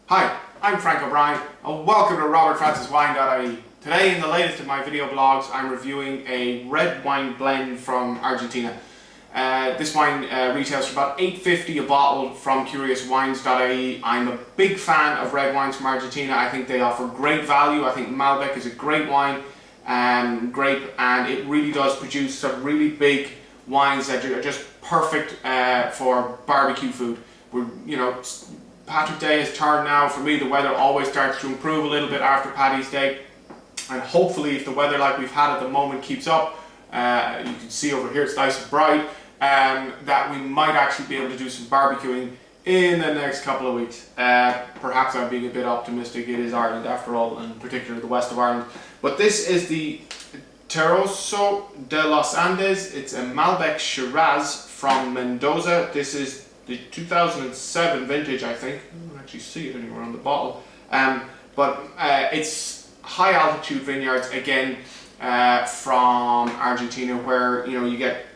Hi, I'm Frank O'Brien and welcome to Robertfranciswine.ie. Today in the latest of my video blogs I'm reviewing a red wine blend from Argentina. This wine retails for about $8.50 a bottle from CuriousWines.ie. I'm a big fan of red wines from Argentina. I think they offer great value. I think Malbec is a great wine, grape, and it really does produce some really big wines that are just perfect for barbecue food. Patrick Day has turned now. For me, the weather always starts to improve a little bit after Paddy's Day, and hopefully if the weather like we've had at the moment keeps up, you can see over here it's nice and bright, that we might actually be able to do some barbecuing in the next couple of weeks. Perhaps I'm being a bit optimistic. It is Ireland after all, and particularly the west of Ireland. But this is the Tesoro de los Andes. It's a Malbec Shiraz from Mendoza. This is the 2007 vintage, I think. I don't actually see it anywhere on the bottle. But it's high altitude vineyards again from Argentina, where you get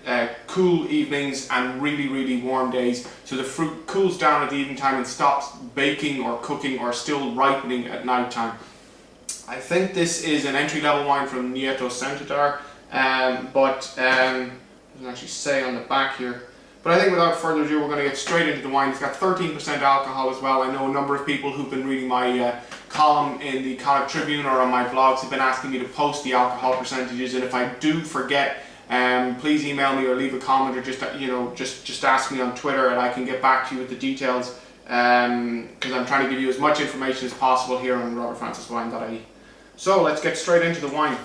cool evenings and really warm days. So the fruit cools down at the evening time and stops baking or cooking or still ripening at night time. I think this is an entry-level wine from Nieto Centadar, but doesn't actually say on the back here. But I think without further ado, we're going to get straight into the wine. It's got 13% alcohol as well. I know a number of people who've been reading my column in the Connacht Tribune or on my blogs have been asking me to post the alcohol percentages, and if I do forget, please email me or leave a comment, or just ask me on Twitter and I can get back to you with the details, because I'm trying to give you as much information as possible here on Robertfranciswine.ie. So let's get straight into the wine.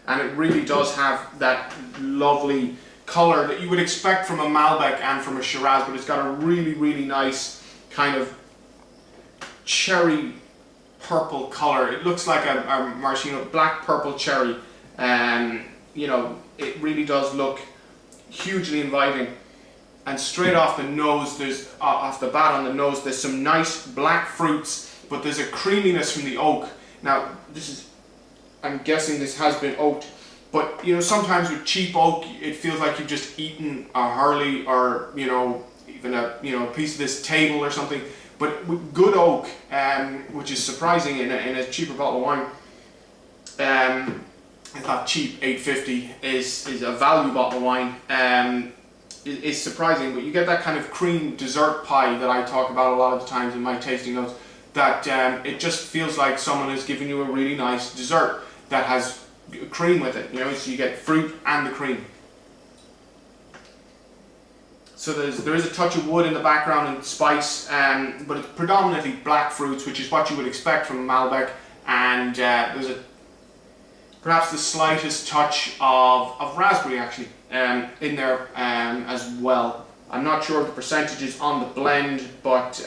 And it really does have that lovely colour that you would expect from a Malbec and from a Shiraz, but it's got a really nice kind of cherry purple colour. It looks like a maraschino, black purple cherry. It really does look hugely inviting. And straight off the nose, off the bat on the nose, there's some nice black fruits, but there's a creaminess from the oak. Now, I'm guessing this has been oaked, but sometimes with cheap oak, it feels like you've just eaten a Hurley or even a piece of this table or something. But with good oak, which is surprising in a cheaper bottle of wine, I thought cheap $8.50 is a value bottle of wine. Is surprising, but you get that kind of cream dessert pie that I talk about a lot of the times in my tasting notes. That it just feels like someone has given you a really nice dessert that has cream with it, so you get fruit and the cream. So there is a touch of wood in the background and spice, but it's predominantly black fruits, which is what you would expect from a Malbec, and there's perhaps the slightest touch of raspberry actually in there as well. I'm not sure of the percentages on the blend, but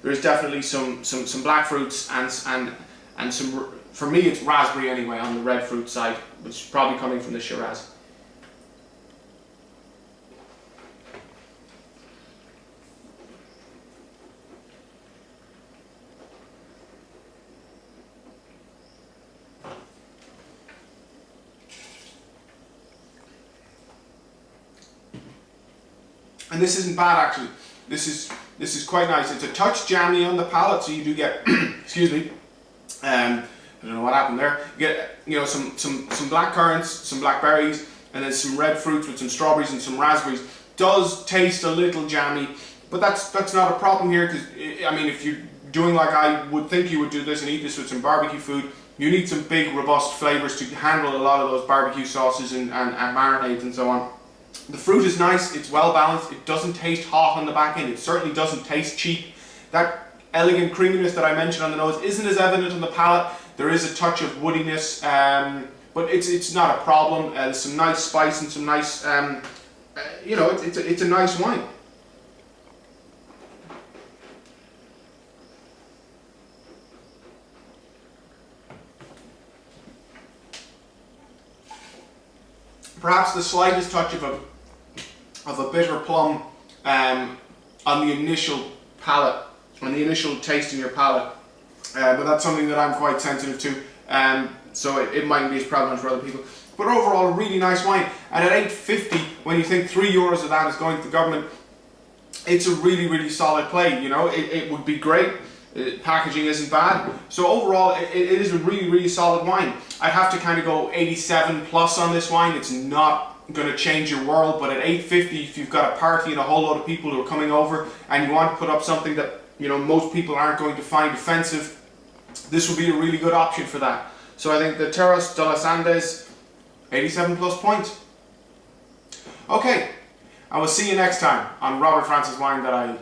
there's definitely some black fruits and some. For me, it's raspberry anyway on the red fruit side, which is probably coming from the Shiraz. And this isn't bad actually. This is quite nice. It's a touch jammy on the palate, so you do get excuse me. I don't know what happened there. You get some black currants, some blackberries, and then some red fruits with some strawberries and some raspberries. Does taste a little jammy, but that's not a problem here, because if you're doing like I would think you would do this and eat this with some barbecue food, you need some big robust flavors to handle a lot of those barbecue sauces and marinades and so on. The fruit is nice, it's well balanced, it doesn't taste hot on the back end, it certainly doesn't taste cheap. That elegant creaminess that I mentioned on the nose isn't as evident on the palate. There is a touch of woodiness, but it's not a problem. There's some nice spice and some nice, it's a nice wine. Perhaps the slightest touch of a bitter plum on the initial palate, on the initial taste in your palate. But that's something that I'm quite sensitive to, so it mightn't be as prevalent for other people. But overall, a really nice wine. And at $8.50, when you think €3 of that is going to the government, it's a really, really solid play. You know, it would be great. Packaging isn't bad. So overall, it is a really, really solid wine. I'd have to kind of go 87 plus on this wine. It's not going to change your world, but at 850, if you've got a party and a whole lot of people who are coming over and you want to put up something that, you know, most people aren't going to find offensive, this would be a really good option for that. So I think the Terras de los Andes, 87 plus points. Okay, I will see you next time on Robertfranciswine.ie.